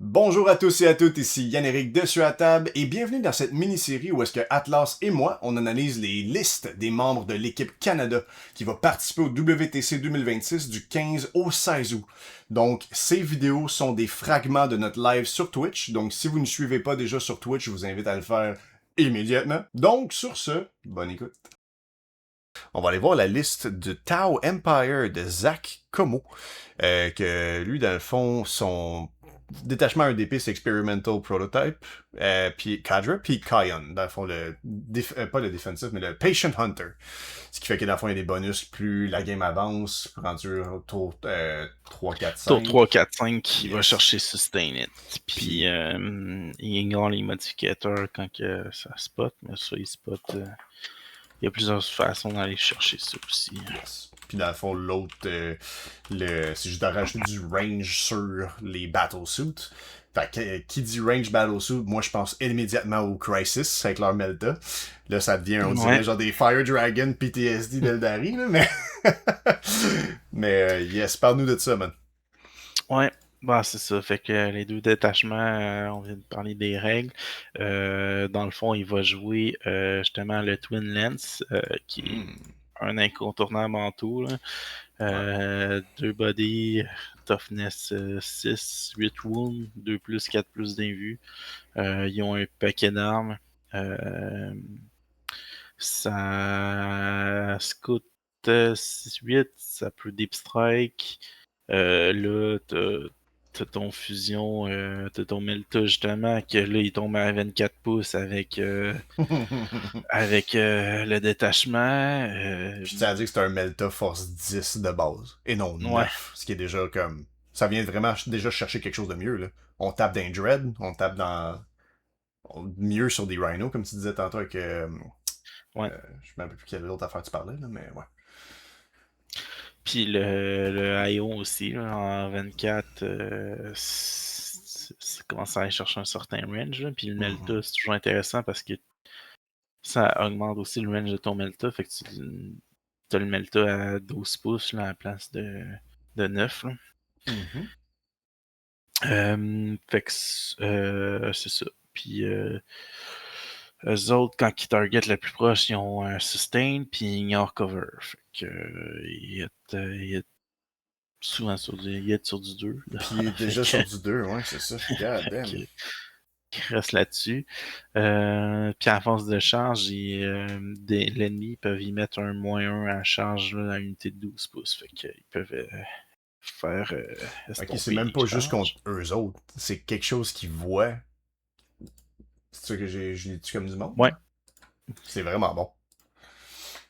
Bonjour à tous et à toutes, ici Yann-Éric de Sur la Table et bienvenue dans cette mini-série où est-ce que Atlas et moi, on analyse les listes des membres de l'équipe Canada qui va participer au WTC 2026 du 15 au 16 août. Donc, ces vidéos sont des fragments de notre live sur Twitch, donc si vous ne suivez pas déjà sur Twitch, je vous invite à le faire immédiatement. Donc, sur ce, bonne écoute. On va aller voir la liste du Tau Empire de Zach Como. Que lui, dans le fond, son détachement EDP, c'est Experimental Prototype, puis Cadre, puis Kion, dans le fond, pas le defensive, mais le Patient Hunter. Ce qui fait que dans le fond, il y a des bonus plus la game avance, rendu au tour 3, 4, Tour 5. 3, 4, 5, il va Yes. chercher Sustain It. Puis il ignore les modificateurs quand que ça spot, mais ça, il spot. Il y a plusieurs façons d'aller chercher ça aussi. Yes. Puis dans le fond, l'autre, c'est juste de rajouter du range sur les battlesuits. Fait que, qui dit range battlesuit, moi je pense immédiatement au Crisis avec leur Melta. Là, ça devient, on dirait, genre des Fire Dragon PTSD d'Eldari, là, mais. mais, yes, parle-nous de ça, man. Ouais, bah c'est ça. Fait que les deux détachements, on vient de parler des règles. Dans le fond, il va jouer justement le Twin Lens, qui est un incontournable en tout. Là. Deux body, toughness 6, 8 wounds, 2 plus, 4 plus d'invue. Ils ont un paquet d'armes. Ça se coûte 6-8, ça peut Deep Strike. Là, t'as ton fusion, t'as ton Melta justement, que là, il tombe à 24 pouces avec le détachement. Puis tu as dit que c'est un Melta Force 10 de base, et non Ouais, 9, ce qui est déjà comme. Ça vient vraiment déjà chercher quelque chose de mieux, là. On tape dans les Dread, on tape dans. Mieux sur des Rhinos, comme tu disais tantôt avec. ouais. Je me rappelle plus quelle autre affaire tu parlais, là, mais ouais. Puis le IO aussi, là, en 24, ça commence à aller chercher un certain range. Là. Puis le Melta, c'est toujours intéressant parce que ça augmente aussi le range de ton Melta. Fait que tu as le Melta à 12 pouces là, à la place de 9. Là. Fait que c'est ça. Puis eux autres, quand ils targetent le plus proche, ils ont un sustain puis ils ignorent cover. Fait que il est souvent sur du 2. Puis il est déjà sur du 2, ouais, c'est ça. God damn. Il reste là-dessus. Puis à force de charge, l'ennemi peuvent y mettre un -1 à charge là, à une unité de 12 pouces. Fait qu'ils peuvent faire Ok, c'est estomper même les pas juste contre charges. eux autres. C'est quelque chose qu'ils voient. C'est ça que je l'ai dit comme du monde? Ouais. C'est vraiment bon.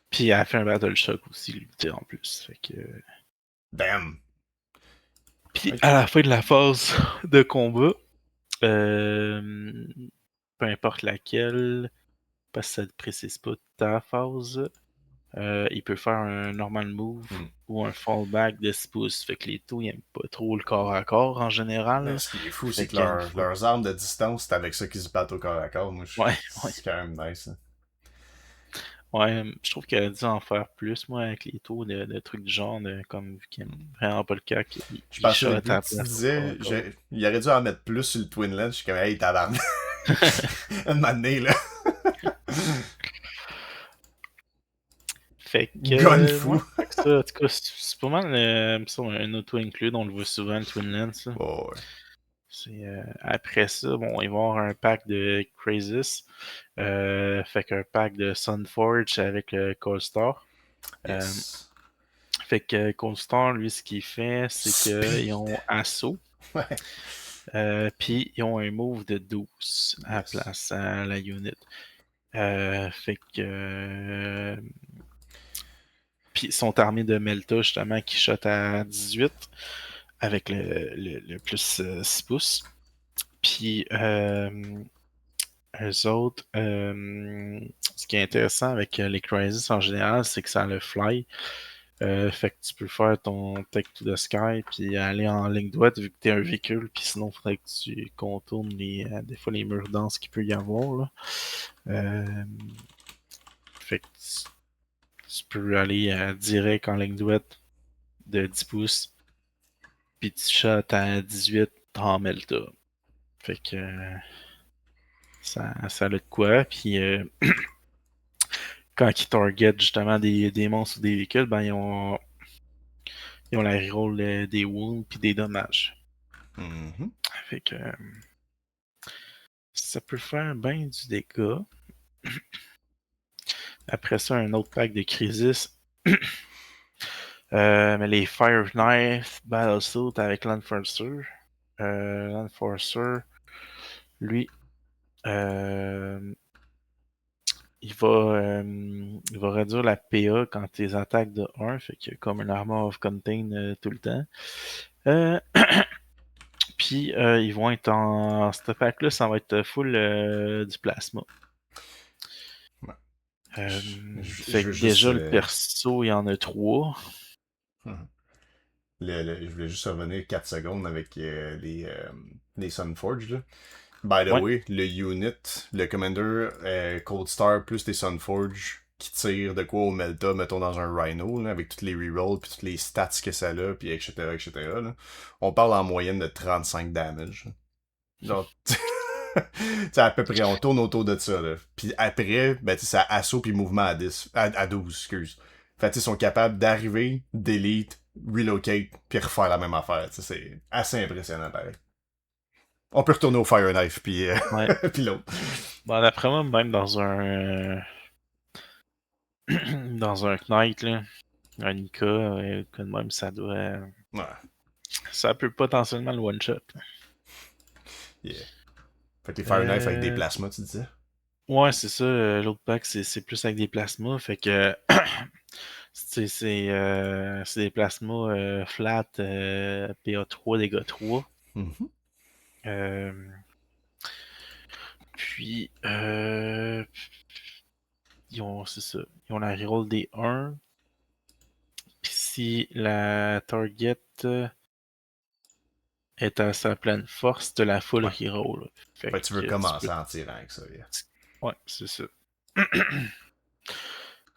Puis elle a fait un Battle Shock aussi, l'unité en plus. Fait que... Damn. Puis Ok. à la fin de la phase de combat, euh, peu importe laquelle, parce que ça ne précise pas ta phase, il peut faire un normal move Hmm. ou un fallback de 6 pouces. Fait que les taux, ils aiment pas trop le corps à corps en Mais général. ce qui est fou, c'est Fait que qu'une fois. leurs armes de distance, c'est avec ça qu'ils se battent au corps à corps. Moi, Ouais, ouais. c'est quand même nice. Hein. Ouais, je trouve qu'elle a dû en faire plus, moi, avec les taux de trucs du genre, comme vu qu'il aime vraiment pas le cas, qu'il Je il pensais au shot à début la que tu place au corps à disais, corps. il aurait dû en mettre plus sur le Twin Lens. Je suis comme, hey, tabarnak. Un moment donné, là. Fait Gun que, ouais, fou. fait que ça, en tout cas, c'est pas mal un auto-include, on le voit souvent, le Twin Lens. Là. Oh, ouais. Après ça, bon, il va y avoir un pack de Crazes. Fait qu'un pack de Sunforge avec le Cold Star. Euh, Yes. fait que Cold Star, lui, ce qu'il fait, c'est qu'ils Speed. ont assaut. Ouais. Puis ils ont un move de 12 à la Yes. place à la unit. Fait que. Puis ils sont armés de Melta, justement, qui shot à 18 avec le plus 6 pouces. Puis eux autres, ce qui est intéressant avec les Crysis en général, c'est que ça a le fly. Fait que tu peux faire ton Take to the Sky puis aller en ligne droite vu que t'es un véhicule, puis sinon il faudrait que tu contournes des fois les murs denses qu'il peut y avoir. Là. Euh, fait que tu peux aller direct en ligne droite de 10 pouces, puis tu shots à 18 en Melta. Fait que ça a de quoi. Puis quand ils target justement des monstres ou des véhicules, ben ils ont la reroll des wounds puis des dommages. Mhm. Fait que ça peut faire bien du dégât. Après ça, un autre pack de Crisis. Mais les Fire Knife Battle Suit avec l'Enforcer. L'Enforcer, lui, euh, il va réduire la PA quand tes attaques de 1, fait que comme un Armor of Contain tout le temps. Euh, Puis ils vont être en. Cette pack-là, ça va être full du plasma. Ouais. Euh, Je Fait veux que juste. déjà, le perso, il y en a 3. Mhm. Je voulais juste revenir 4 secondes avec les Sunforge. Là. By the Ouais, way, le unit, le Commander Cold Star plus les Sunforge qui tirent de quoi au Melta, mettons dans un Rhino, là, avec toutes les rerolls, puis toutes les stats que ça a, puis etc. etc. Là. On parle en moyenne de 35 damage. Genre, c'est à peu près, on tourne autour de ça. Là. Puis après, ben, ça assaut puis mouvement à 10, à 12, excuse. Fait ils sont capables d'arriver, delete, relocate, puis refaire la même affaire. C'est assez impressionnant, pareil. On peut retourner au Fire Knife, puis, ouais. puis l'autre. Bon, d'après moi, même dans un dans un Knight, là, un Nika, quand même, Ouais, ça peut potentiellement le one-shot. yeah. Fait que les Fire Knife avec des Euh, plasmas, tu disais? ouais, c'est ça. L'autre pack, c'est plus avec des plasmas. Fait que c'est des plasmas flat PA3, dégâts 3. Mhm. Euh, Puis, c'est ça. Ils ont la reroll des 1. Puis si la target est à sa pleine force, de la full Ouais. reroll. Fait Fait que tu veux que tu commencer peux. en tirant avec ça, yeah. Ouais, c'est ça.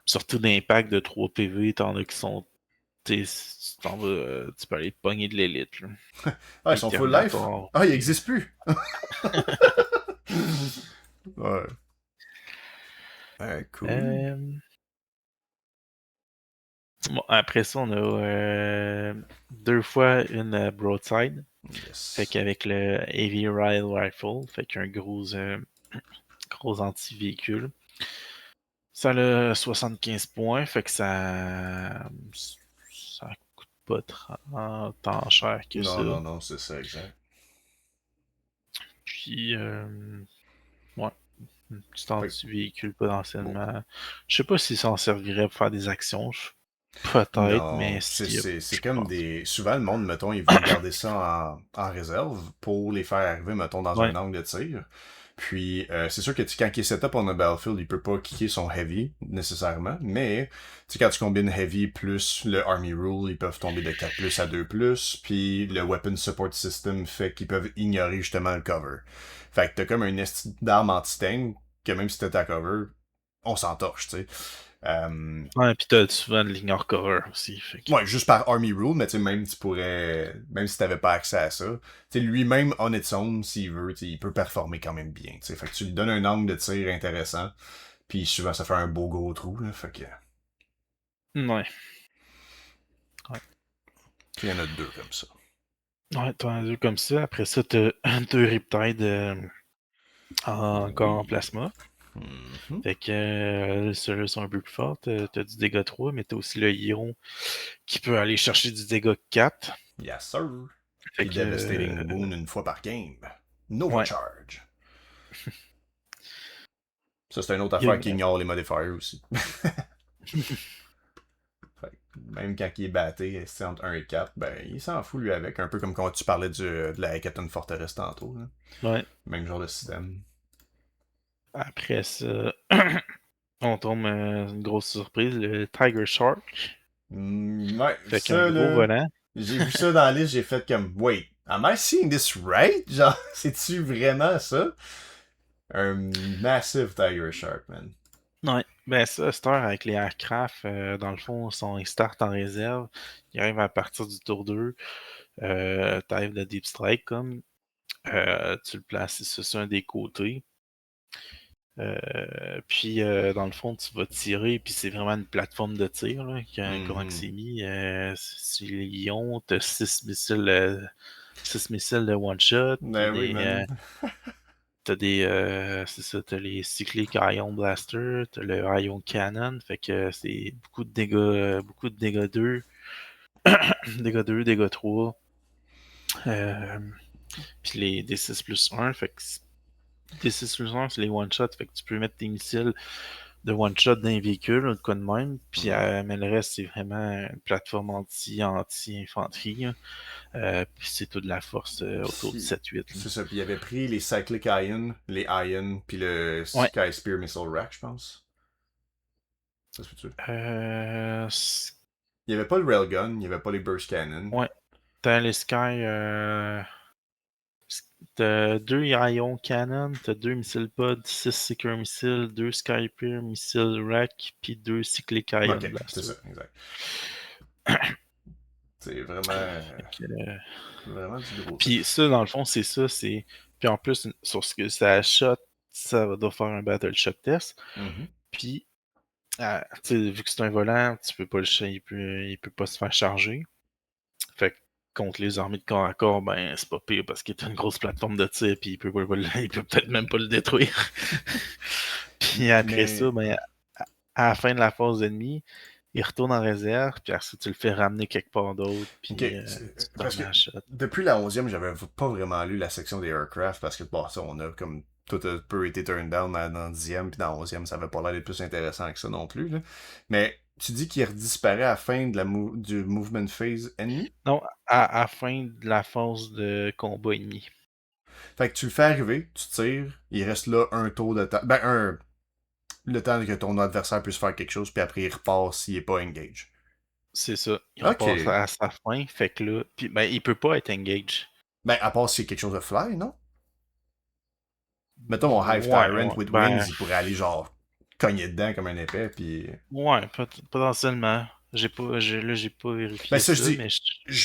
Surtout d'impact de 3 PV, t'en as qui sont. Si tu t'en vas, tu peux aller te pogner de l'élite. Là. Ah, ils Les sont full life? Terminators. Ah, ils existent plus! Ouais. Ouais, cool. Euh, Bon, après ça, on a 2 fois une broadside. Fait Yes. qu'avec le Heavy Rail Rifle, fait qu'un gros anti-véhicule. Ça a 75 points, fait que ça coûte pas tant cher que Non, ça. non, non, c'est ça, exact. Puis, ouais, un petit Fait que, anti-véhicule bon. potentiellement. Je sais pas si ça en servirait pour faire des actions. Peut-être, mais Non, si, c'est je comme pense. des. Souvent, le monde, mettons, ils vont garder ça en réserve pour les faire arriver, mettons, dans un Ouais, angle de tir. Puis, c'est sûr que quand il est setup on a battlefield, il peut pas kicker son heavy, nécessairement. Mais, tu sais, quand tu combines heavy plus le army rule, ils peuvent tomber de 4 plus à 2 plus. Puis, le weapon support system fait qu'ils peuvent ignorer justement le cover. Fait que t'as comme un esti d'arme anti-tank que même si t'es à cover, on s'entorche, tu sais. ouais, pis t'as souvent de l'ignore cover aussi. Fait que. Ouais, juste par Army Rule, mais tu sais, même tu pourrais, même si t'avais pas accès à ça, tu sais, lui-même, on its own, s'il veut, tu sais, il peut performer quand même bien, tu sais. Fait que tu lui donnes un angle de tir intéressant, puis souvent ça fait un beau gros trou, là, fait que, Ouais. Ouais. il y en a deux comme ça. Ouais, t'en as 2 comme ça. Après ça, t'as 2 Riptide encore en Oui. plasma. Mhm. Fait que ceux-là sont un peu plus forts. T'as du dégât 3, mais t'as aussi le Iron qui peut aller chercher du dégât 4. Yes, sir. Fait Puis que, Devastating Wound une fois par game. Nova ouais. Charge. Ça, c'est une autre Il y affaire qui a- ignore les modifiers aussi. Fait que même quand il est batté, c'est entre 1 et 4, ben, il s'en fout lui avec. Un peu comme quand tu parlais de la Hackathon Fortress tantôt. Là. Ouais. Même genre de système. Après ça, on tombe une grosse surprise, le Tiger Shark. Ouais, Fait qu'un ça gros là, volant. j'ai vu ça dans la liste, j'ai fait comme, wait, am I seeing this right? Genre, c'est-tu vraiment ça? Un massive Tiger Shark, man. Ouais. Ben ça, cette heure avec les aircraft, dans le fond, ils startent en réserve. Ils arrivent à partir du tour 2. T'arrives de Deep Strike comme. Tu le places, c'est ça, un des côtés. Puis, dans le fond, tu vas tirer, puis c'est vraiment une plateforme de tir, là, comment que c'est mis. C'est les ions, t'as 6 missiles de one-shot, Ben oui, man. c'est ça, t'as les Cyclic Ion Blaster, t'as le Ion Cannon, fait que c'est beaucoup de dégâts 2, dégâts 2, dégâts 3, euh, puis les D6 plus 1, fait que D6 plus 1, c'est les one-shot, fait que tu peux mettre tes missiles de one-shot d'un véhicule, de quoi de même, puis mais le reste, c'est vraiment une plateforme anti-infanterie, là. Puis c'est toute la force autour de Puis, 7-8. c'est ça. Puis il avait pris les Cyclic Ion, les Ion, puis le Ouais. Sky Spear Missile Rack, je pense. Ça se peut-tu? Euh, Il n'y avait pas le Railgun, il n'y avait pas les Burst Cannon. ouais. T'as les Sky. T'as 2 Ion Cannon, t'as 2 missiles pod, 6 Secure Missiles, 2 Skypear Missile Rack, puis 2 Cyclic Ion Ok, c'est Blaster. ça, exact. C'est vraiment, vraiment du gros Puis stuff. ça, dans le fond, c'est ça. Puis en plus, sur ce que ça shot, doit faire un Battle Shock test. Mhm. Puis, vu que c'est un volant, tu peux pas il peut pas se faire charger. Fait que contre les armées de corps à corps, ben c'est pas pire parce qu'il est une grosse plateforme de tir, puis il peut peut-être même pas le détruire. Puis après ça, Mais, ben à la fin de la phase ennemie, il retourne en réserve, puis après ça, tu le fais ramener quelque part d'autre, ok, puis tu te parce que remets à shot. depuis la 11e, j'avais pas vraiment lu la section des aircraft parce que, bon, ça, on a comme tout a peu été turned down dans la 10e, puis dans la 11e, ça avait pas l'air d'être plus intéressant que ça non plus, là. Mais tu dis qu'il redisparaît à la fin de du movement phase ennemi? Non, à la fin de la phase de combat ennemi. Fait que tu le fais arriver, tu tires, il reste là un tour de temps. Ben, le temps que ton adversaire puisse faire quelque chose, puis après il repart s'il est pas engage. C'est ça. Il repasse Ok. à sa fin, fait que là, puis ben il peut pas être engage. Ben, à part s'il y a quelque chose de fly, non? Mettons mon Hive Ouais, Tyrant ouais, with Wings, ben il pourrait aller genre cogner dedans comme un épais, puis. ouais, potentiellement. J'ai pas Ben, vérifié ça, je ça, dis, mais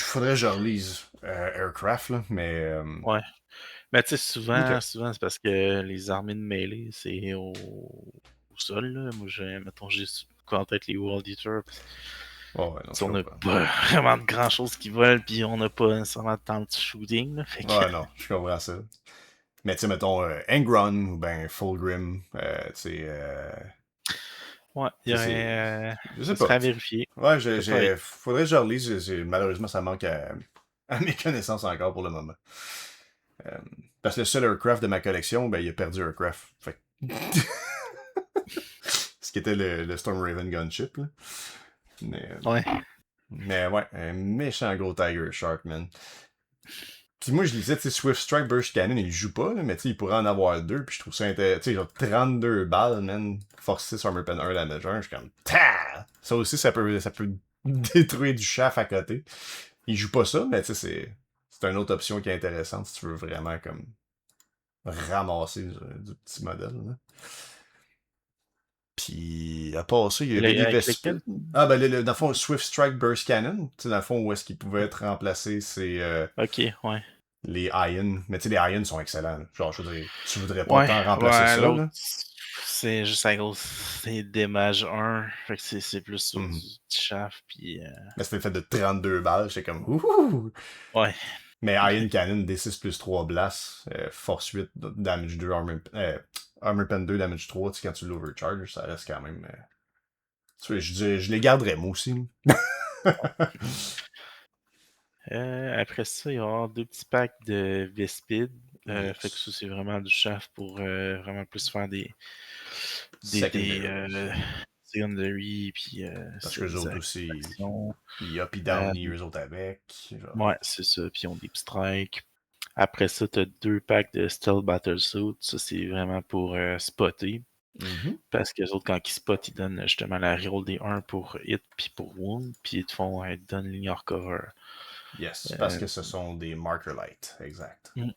faudrait que je relise Aircraft, là, mais. ouais. Mais tu sais, Ok. souvent c'est parce que les armées de mêlée, c'est au sol, là. Moi, mettons, j'ai quoi en tête les World Eaters. Oh, ouais, non, je On n'a comprends. pas vraiment de grand chose qui volent, puis on n'a pas nécessairement de temps de shooting, là, fait que... Ouais, non, je comprends ça. Mais tu sais, mettons Engron ou ben Fulgrim, tu sais, Ouais, ça c'est. Je sais ça pas. serait à vérifier. Ouais, Peut-être. faudrait que je relise. Malheureusement, ça manque à mes connaissances encore pour le moment. Euh, Parce que le seul aircraft de ma collection, ben, il a perdu aircraft. Fait que- Ce qui était le Storm Raven Gunship, là. Mais, euh, Ouais. mais ouais, un méchant gros Tiger Shark, man. Puis moi, je lisais, tu sais, Swift Strike Burst Cannon, il joue pas, là, mais tu sais, il pourrait en avoir deux, puis je trouve ça intéressant. Tu sais, genre 32 balles, man. Force 6 Armor Pen 1 damage 1, je suis comme, ta! Ça aussi, ça peut détruire du chaff à côté. Il joue pas ça, mais tu sais, c'est une autre option qui est intéressante si tu veux vraiment, comme, ramasser du petit modèle, là. Puis, à part ça, il y avait des Avec Vespids. lesquels? Ah, ben, dans le fond, Swift Strike Burst Cannon, tu sais, dans le fond, où est-ce qu'il pouvait être remplacé, c'est Ok, ouais. les Iron. Mais tu sais, les Iron sont excellents, là. Genre, je veux dire, tu voudrais pas Ouais, tant remplacer ouais, ça, l'autre, là. c'est juste à cause, c'est des mages 1, fait que c'est plus sur du Mhm. chaff, puis Mais c'était fait de 32 balles, j'étais comme, ouh! ouais, Mais Iron Cannon, D6 plus 3 Blast, Force 8, Damage 2, Armor Pen 2, Damage 3, tu sais, quand tu l'overcharge, ça reste quand même. Tu sais, je les garderais, moi aussi, là. après ça, il va y avoir deux petits packs de Vespid. Fait que Yes. ça, c'est vraiment du chaff pour vraiment plus faire des Secondaries. secondary, puis Parce que les autres aussi, actions. ils up et Euh, down eux autres avec. Genre. ouais, c'est ça, puis ils ont des petits strikes. Après ça, t'as deux packs de Stealth Battlesuit. Ça, c'est vraiment pour spotter. Mhm. Parce que les autres, quand ils spotent, ils donnent justement la reroll des 1 pour hit puis pour wound. Puis ils te font ils te donnent ligne hors cover. Yes, parce Euh, que ce sont des marker light, exact. mm.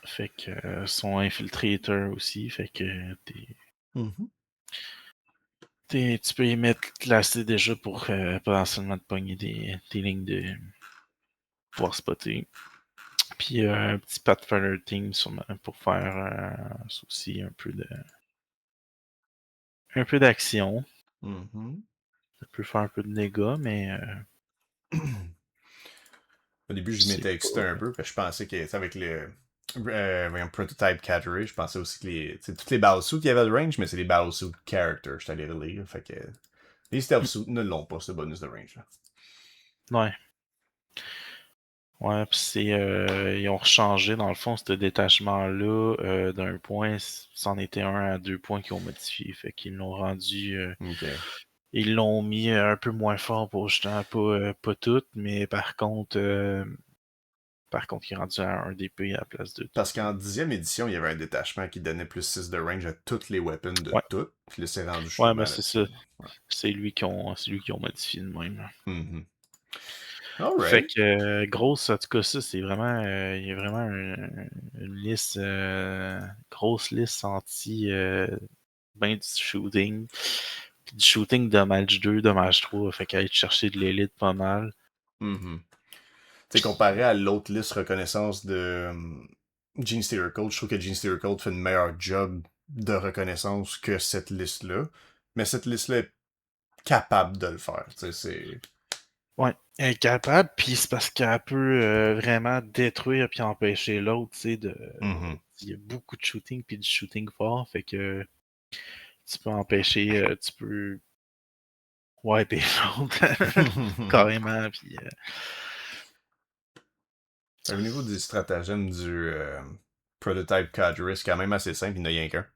Fait que sont infiltrators aussi. Fait que Mhm. tu peux y mettre classé déjà pour potentiellement te pogner des lignes de pouvoir spotter. Puis un petit Pathfinder Team sûrement pour faire aussi un peu d'action. Mhm. Ça peut faire un peu de dégâts, mais Au début, je c'est m'étais excité un pas. peu, parce que je pensais que, tu sais, avec le voyons, Prototype Category, je pensais aussi que toutes les battlesuits, il y avait le range, mais c'est les battlesuits characters, je t'allais relire, fait que les stealth suits ne l'ont pas, ce bonus de range. Là. Ouais. Ouais, puis ils ont rechangé dans le fond ce détachement-là d'un point, c'en était un à 2 points qu'ils ont modifié. Fait qu'ils l'ont rendu. Ok. Ils l'ont mis un peu moins fort pour justement pas tout, mais par contre, il est rendu à 1 DP à la place de tout. Parce qu'en 10e édition, il y avait un détachement qui donnait plus 6 de range à toutes les weapons de Ouais, toutes. Puis là, c'est rendu ouais, justement ben c'est là-dessus. ça. Ouais. C'est lui qui ont modifié de même. Mhm. Fait Alright. que grosse, en tout cas, ça, c'est vraiment. Il y a vraiment une liste, grosse liste anti ben du shooting. Puis du shooting dommage 2, dommage 3. Fait qu'à aller chercher de l'élite pas mal. Mhm. Tu sais, comparé à l'autre liste reconnaissance de Gene Steeler Code, je trouve que Gene Steeler Code fait une meilleure job de reconnaissance que cette liste-là. Mais cette liste-là est capable de le faire. Tu sais, c'est. Ouais, incapable, puis c'est parce qu'elle peut vraiment détruire puis empêcher l'autre, tu sais, de. Mhm. Il y a beaucoup de shooting puis du shooting fort, fait que tu peux empêcher, tu peux wiper l'autre carrément, puis Au niveau du stratagème du Prototype Cadre, c'est quand même assez simple, il n'y en a rien qu'un.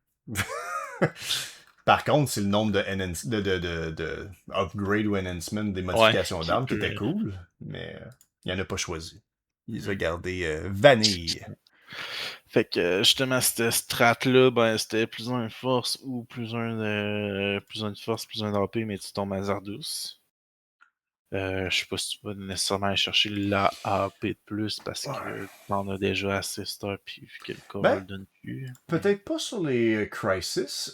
Par contre, c'est le nombre de upgrade ou enhancement des ouais, modifications qui d'armes qui peut. était cool, mais il en a pas choisi. Il les a gardés vanille. Fait que justement, cette strat-là, ben c'était plus un force ou plus un de force, plus un d'AP, mais tu tombes à Zardos. Je sais pas si tu vas nécessairement aller chercher la AP de plus parce Ouais. que t'en as déjà assez Star puis vu que le cover Ben, le donne plus. Mais peut-être pas sur les Crisis.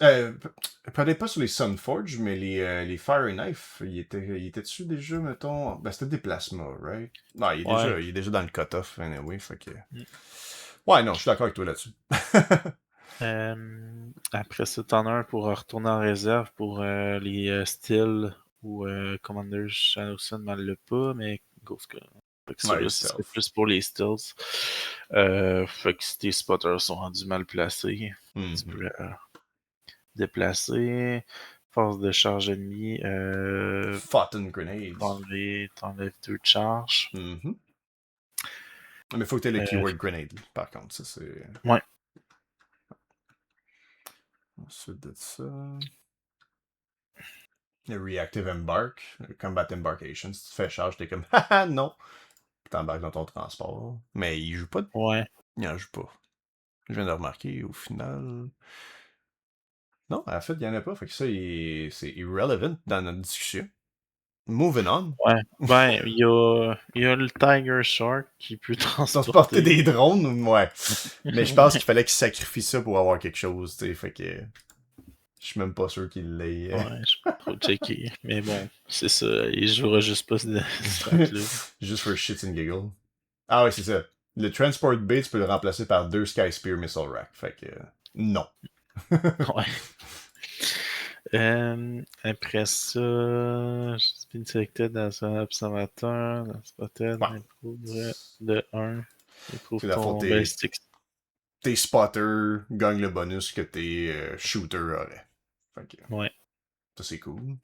Peut-être pas sur les Sunforge, mais les Fire and Knife, il était dessus déjà, mettons. Ben, c'était des plasmas, right? Non, ouais. il est déjà dans le cut-off, anyway, fait que. Mm. Ouais, non, je suis d'accord avec toi là-dessus. Après ça, t'en as un pour retourner en réserve pour les Steel ou Commanders Shadowson, mal le pas, mais Ghost Gun. Fait que ça, Ouais, là, les ce serait stealth. plus pour les Steels. Fait que si tes spotters sont rendus mal placés, tu Mhm. peux déplacer. Force de charge ennemie, Photon grenades. t'enlèves 2 de charge. Mhm. Mais faut que tu aies le Euh, keyword grenade, par contre. Ça, c'est. ouais, Ensuite de ça. Le Reactive Embark, le Combat Embarkation. Si tu fais charge, t'es comme, haha, non. Puis t'embarques dans ton transport. Mais il joue pas. ouais. Il en joue pas. Je viens de remarquer, au final. Non, en fait, il y en a pas. Fait que ça, c'est irrelevant dans notre discussion. Moving on. Ouais. Ben, il y a le Tiger Shark qui peut Transporter transporter. des drones, ouais. Mais je pense qu'il fallait qu'il sacrifie ça pour avoir quelque chose, tu sais. Fait que. Je suis même pas sûr qu'il l'ait. Ouais, je peux pas trop checker. Mais bon, c'est ça. Il jouera juste pas ce strat-là. Juste for shits and giggles. Ah ouais, c'est ça. Le Transport Bay, tu peux le remplacer par 2 Sky Spear Missile Rack. Fait que. Non. Ouais. Après ça, Spin Selected dans un observateur, dans Spotted, Ouais. improve de 1. Improve C'est la faute ton tes, ballistic. tes spotters gagnent le bonus que tes shooters auraient. Fait que. Ouais. Ça, c'est cool.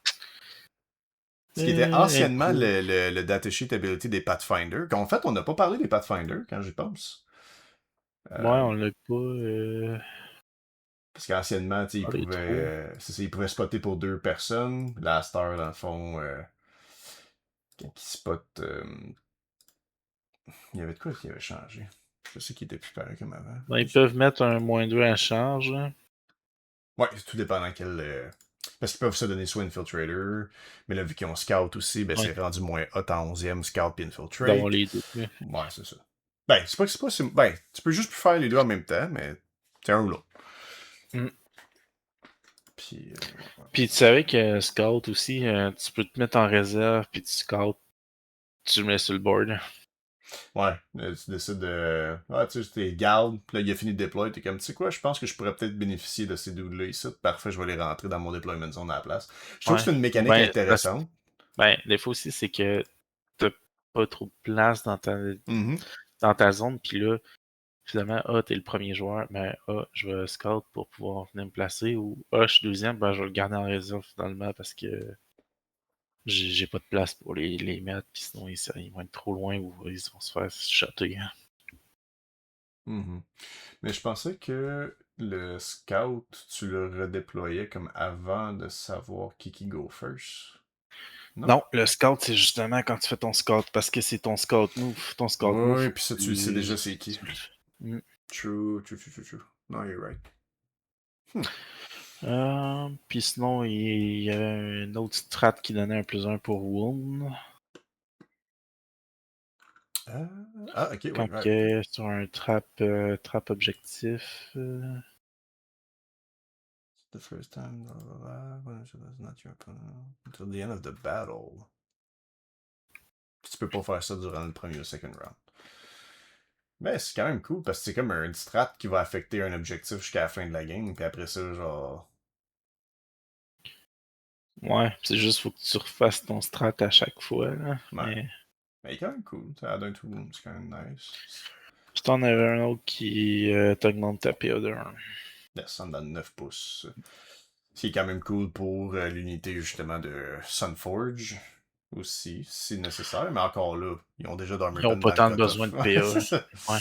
Ce qui était anciennement Improve. le datasheet ability des Pathfinder. En fait, on n'a pas parlé des Pathfinder quand j'y pense. Ouais, Euh, on l'a pas parce qu'anciennement, tu sais, parlé trop. c'est ça, ils pouvaient spotter pour 2 personnes. Là, à cette heure, dans le fond, quand ils spotent, il y avait de quoi qui avait changé. Je sais qu'il était plus pareil comme avant. Ben, ils peuvent mettre un -2 à charge, là, Ouais, c'est tout dépendant quel. Parce qu'ils peuvent se donner soit Infiltrator, mais là, vu qu'ils ont Scout aussi, ben ouais, c'est rendu moins hot en 11e, Scout puis d'avoir Infiltrate. les deux. Là. Ouais, c'est ça. Ben, ben, tu peux juste faire les deux en même temps, mais c'est un ou l'autre. Mm. Puis, ouais. Puis tu savais que Scout aussi, tu peux te mettre en réserve, puis tu scout, tu le mets sur le board. Ouais, tu décides de. Ah, tu sais, t'es garde, puis là, il a fini de déployer, t'es comme, tu sais quoi, je pense que je pourrais peut-être bénéficier de ces dudes-là ici. Parfait, je vais les rentrer dans mon deployment zone à la place. Je trouve que Ouais. c'est une Ou mécanique ben, intéressante. des fois aussi, c'est que t'as pas trop de place Mhm. dans ta zone, puis là, finalement, t'es le premier joueur, mais je vais scout pour pouvoir venir me placer, ou je suis deuxième, ben, je vais le garder en réserve finalement parce que j'ai pas de place pour les mettre, puis sinon ils vont être trop loin ou ils vont se faire shotter, hein. Mhm. Mais je pensais que le scout, tu le redéployais comme avant de savoir qui go first. Non? Non, le scout, c'est justement quand tu fais ton scout, parce que c'est ton scout move. Ton scout move, Oui, faut puis ça, que tu sais déjà c'est qui. tu le fais. Mm. True, true, true, true, true. No, you're right. Puis sinon, il y avait un autre strat qui donnait un plus un pour Wound. Euh, Ah, ok, oui, Quand ouais, ok. que sur un trap objectif. The first time, blah, blah, blah, when it was not your opponent, until the end of the battle. Tu peux pas faire ça durant le premier ou second round. Mais c'est quand même cool parce que c'est comme un strat qui va affecter un objectif jusqu'à la fin de la game, puis après ça, genre. Ouais, c'est juste faut que tu refasses ton strat à chaque fois, là. Ouais. Mais Mais il est quand même cool. Ça add un tout, c'est quand même nice. puis t'en avais un autre qui t'augmente ta PO de 1. Descendre dans le 9 pouces. Ce qui est quand même cool pour l'unité justement de Sunforge aussi, si nécessaire. Mais encore là, ils ont déjà Ils ont Darmerton pas dans le tant de besoin cutoff. de PA, C'est là. ça. Ouais.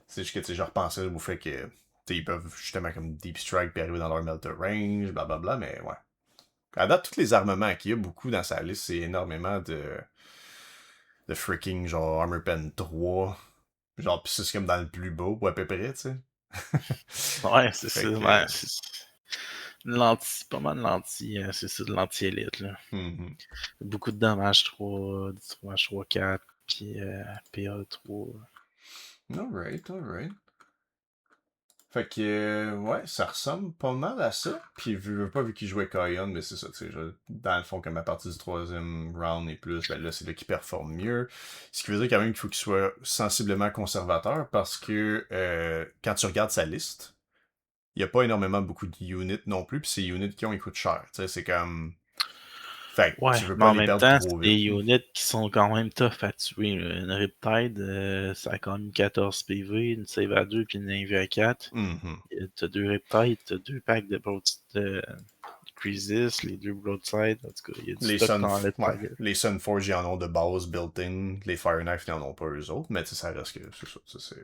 C'est juste que tu sais, je repensais au fait que ils peuvent justement comme Deep Strike puis arriver dans leur Melter Range, blablabla, mais ouais. À date, tous les armements qu'il y a beaucoup dans sa liste, c'est énormément de freaking genre Armor Pen 3. Genre, pis c'est comme dans le plus beau, ou à peu près, tu sais. Ouais, c'est ça. Fait Ouais, que. c'est une lentille, pas mal de lentilles, c'est ça, de l'anti-élite, là. Mhm. Beaucoup de dommages 3, du dommages 3-4, puis PA 3. Alright, alright. Fait que, ouais, ça ressemble pas mal à ça. Puis, vu pas vu qu'il jouait Kayon, mais c'est ça, tu sais, dans le fond, comme à partir du troisième round et plus, ben là, c'est là qu'il performe mieux. Ce qui veut dire quand même qu'il faut qu'il soit sensiblement conservateur parce que quand tu regardes sa liste, il n'y a pas énormément beaucoup de units non plus, puis ces units qui ont, ils coûtent cher. Tu sais, c'est comme. Fait que Ouais, tu veux mais pas en les même perdre temps, trop c'est vite. des units qui sont quand même tough à tuer, là. Une Riptide, ça a quand même 14 PV, une save à 2 puis une inv à 4. Mhm. T'as deux Riptides, t'as deux packs de Crisis, les deux Broadside. En tout cas, il y a du Les stock Sun, dans la ouais, pack. les Sunforge, ils en ont de base built-in. Les Fire Knife, ils en ont pas eux autres. Mais tu sais, ça reste que c'est ça. C'est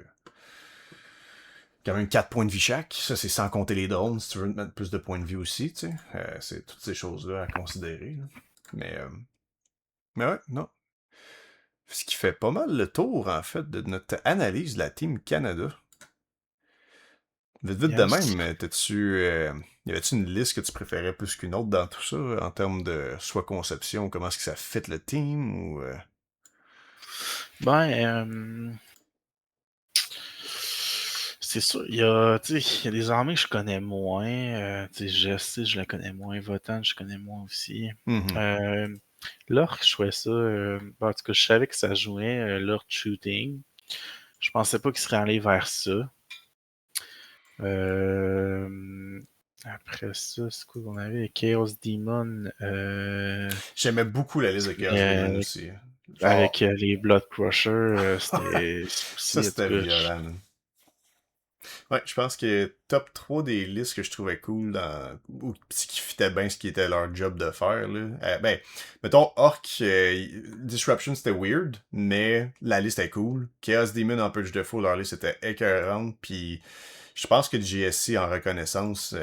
quand même 4 points de vie chaque. Ça, c'est sans compter les drones, si tu veux te mettre plus de points de vie aussi, tu sais. C'est toutes ces choses-là à considérer, là. Mais, euh, mais ouais, non. Ce qui fait pas mal le tour, en fait, de notre analyse de la Team Canada. Vite, vite de Yes. même, y avait-tu une liste que tu préférais plus qu'une autre dans tout ça, en termes de soit conception, comment est-ce que ça fit le team, ou... Ben, c'est sûr, il y a des armées que je connais moins. Tu sais, je sais, je la connais moins. Votant, je connais moins aussi. Mhm. Euh, L'orc, je trouvais ça. En tout cas, je savais que ça jouait, l'orc shooting. Je pensais pas qu'il serait allé vers ça. Euh, Après ça, c'est quoi qu'on avait? Chaos Demon. J'aimais beaucoup la liste de Chaos Demon Euh, aussi. avec Genre, les Blood Crushers, c'était ça aussi, en tout c'était cas, violent, man. Ouais, je pense que top 3 des listes que je trouvais cool ou qui fitaient bien ce qui était leur job de faire, là. Ben, mettons, Orc, Disruption c'était weird, mais la liste est cool. Chaos Demon en Purge de Fou, leur liste était écœurante, puis je pense que le GSC en reconnaissance,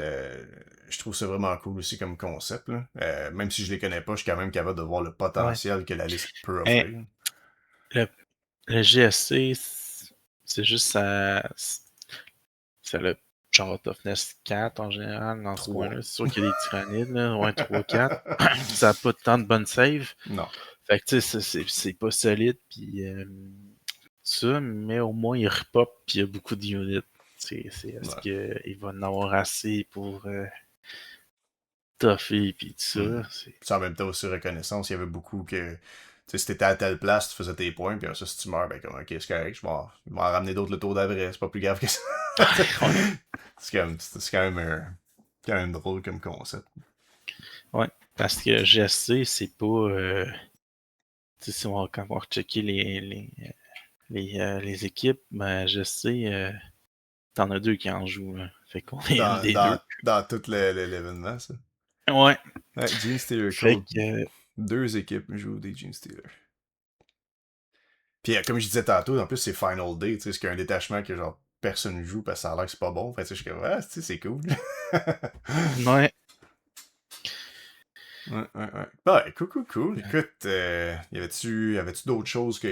je trouve ça vraiment cool aussi comme concept, là. Même si je les connais pas, je suis quand même capable de voir le ouais. potentiel que la liste peut Hein, offrir. le, le GSC, c'est juste ça le genre toughness 4 en général dans ce 3. coin-là. C'est sûr qu'il y a des tyrannides, là, ouais, 3-4. Ça n'a pas tant de bonnes saves. Non. Fait que tu sais, c'est pas solide, puis ça, mais au moins il repop, puis il y a beaucoup d'units. Est-ce Ouais. qu'il va en avoir assez pour toffer, puis tout Mhm. ça? Puis en même temps aussi reconnaissance, il y avait beaucoup que sais, si t'étais à telle place, tu faisais tes points, puis ça, si tu meurs, ben comme, ok, c'est correct, je vais en ramener d'autres le tour d'après, c'est pas plus grave que ça. Ouais. C'est quand même drôle comme concept. Ouais. Parce que GSC, c'est pas. Tu sais, si quand on va rechecker les équipes, ben GSC, t'en as deux qui en jouent, là. Fait qu'on est une des deux. Dans tout l'événement, ça. Ouais. Ouais, Gene Stealer Fait Code. que. 2 équipes jouent des Gene Stealer. Puis comme je disais tantôt, en plus c'est Final Day, tu sais, c'est qu'il y a un détachement que genre personne joue parce que ça a l'air que c'est pas bon. Fait que je suis comme, ah, tu sais, c'est cool. Ouais. Ouais. Bah, cool. Écoute, y avait-tu d'autres choses qui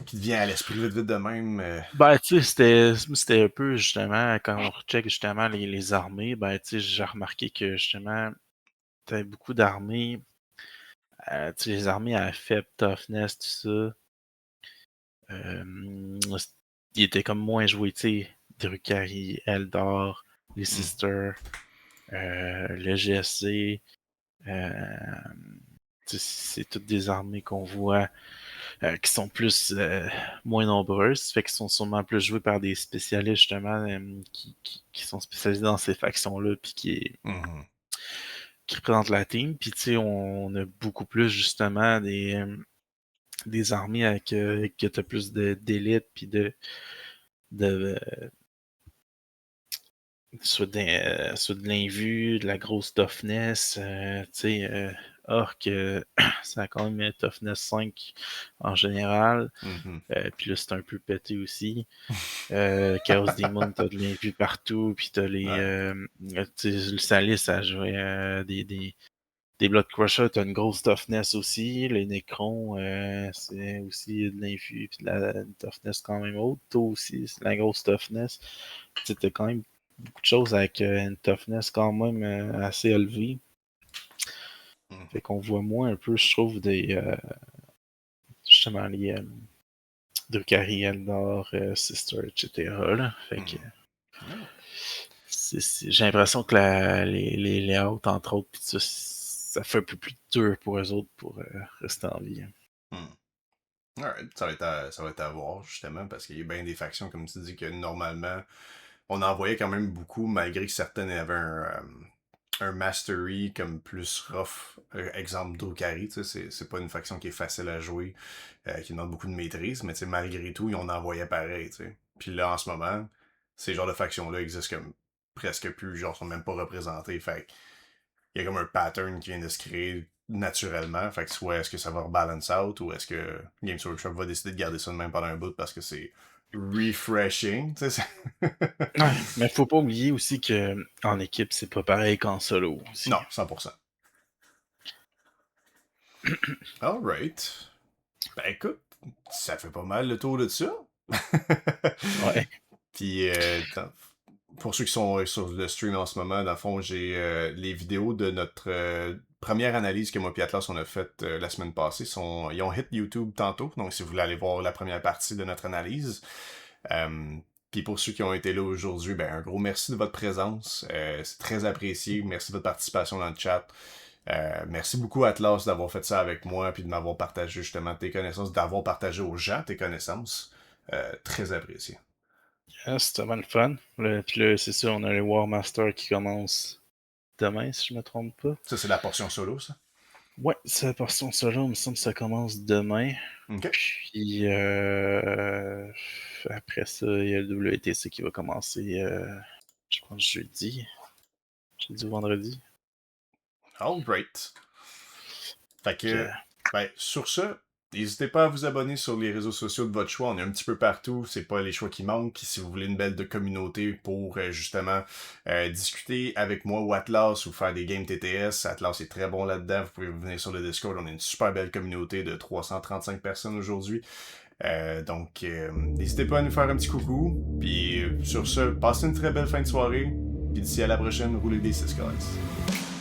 te viennent à l'esprit vite de même? Ben, tu sais, c'était un peu, justement, quand on recheck justement les armées, ben, tu sais, j'ai remarqué que, justement, t'avais beaucoup d'armées, tu sais, les armées à faible toughness, tout ça, euh, ils étaient comme moins joués, tu sais, Drukari, Eldar, les Sisters, le GSC, tu sais, c'est toutes des armées qu'on voit qui sont plus moins nombreuses, fait qu'ils sont sûrement plus joués par des spécialistes justement qui sont spécialisés dans ces factions-là puis Mhm. qui représentent la team. Puis tu sais, on a beaucoup plus justement des armées avec que t'as plus d'élite puis de soit de l'invue, de la grosse toughness, tu sais, or que ça a quand même un toughness 5 en général. Mhm. Puis là, c'est un peu pété aussi. Chaos Demon, t'as de l'invue partout, puis t'as Ouais. tu sais, le Salis, ça jouait des Blood Crushers, t'as une grosse toughness aussi. Les Necrons, c'est aussi de l'invue, puis de la une toughness quand même haute. Toi aussi, c'est de la grosse toughness. Tu sais, t'as quand même beaucoup de choses avec une toughness quand même assez élevée. Mhm. Fait qu'on voit moins un peu, je trouve, justement, les Drukhari, Eldar, Sister, etc. Là. Fait que Mhm. Ouais. j'ai l'impression que les layouts, entre autres, pis ça fait un peu plus dur pour eux autres pour rester en vie. Mhm. Alright, ça va être à voir, justement, parce qu'il y a bien des factions, comme tu dis, que normalement, on en voyait quand même beaucoup, malgré que certaines avaient un mastery comme plus rough. Exemple Drukhari, tu sais, c'est pas une faction qui est facile à jouer, qui demande beaucoup de maîtrise, mais tu sais, malgré tout, on en voyait pareil, tu sais. Puis là, en ce moment, ces genres de factions-là existent comme presque plus, genre, sont même pas représentés. Fait il y a comme un pattern qui vient de se créer naturellement. Fait que soit est-ce que ça va rebalance out ou est-ce que Games Workshop va décider de garder ça de même pendant un bout parce que c'est refreshing, tu sais. Ouais, mais faut pas oublier aussi que en équipe, c'est pas pareil qu'en solo aussi. Non, 100%. Alright. Ben écoute, ça fait pas mal le tour de ça. Ouais. Puis, pour ceux qui sont sur le stream en ce moment, dans le fond, j'ai les vidéos de notre première analyse que moi et Atlas on a faite la semaine passée. Ils ont hit YouTube tantôt, donc si vous voulez aller voir la première partie de notre analyse. Euh, Puis pour ceux qui ont été là aujourd'hui, ben un gros merci de votre présence. C'est très apprécié. Merci de votre participation dans le chat. Merci beaucoup Atlas d'avoir fait ça avec moi puis de m'avoir partagé justement tes connaissances, d'avoir partagé aux gens tes connaissances. Très apprécié. C'était vraiment le fun. Puis là, c'est ça, on a le War Master qui commence demain, si je me trompe pas. Ça, c'est la portion solo, ça? Ouais, c'est la portion solo, il me semble que ça commence demain. OK. Puis après ça, il y a le WTC qui va commencer, je pense, jeudi. Jeudi ou vendredi. All right. Fait Que, que, ben, sur ce, n'hésitez pas à vous abonner sur les réseaux sociaux de votre choix. On est un petit peu partout. C'est pas les choix qui manquent. Si vous voulez une belle de communauté pour justement discuter avec moi ou Atlas ou faire des games TTS, Atlas est très bon là-dedans. Vous pouvez venir sur le Discord. On a une super belle communauté de 335 personnes aujourd'hui. Donc, n'hésitez pas à nous faire un petit coucou. Puis sur ce, passez une très belle fin de soirée. Puis d'ici à la prochaine, roulez des 6 guys.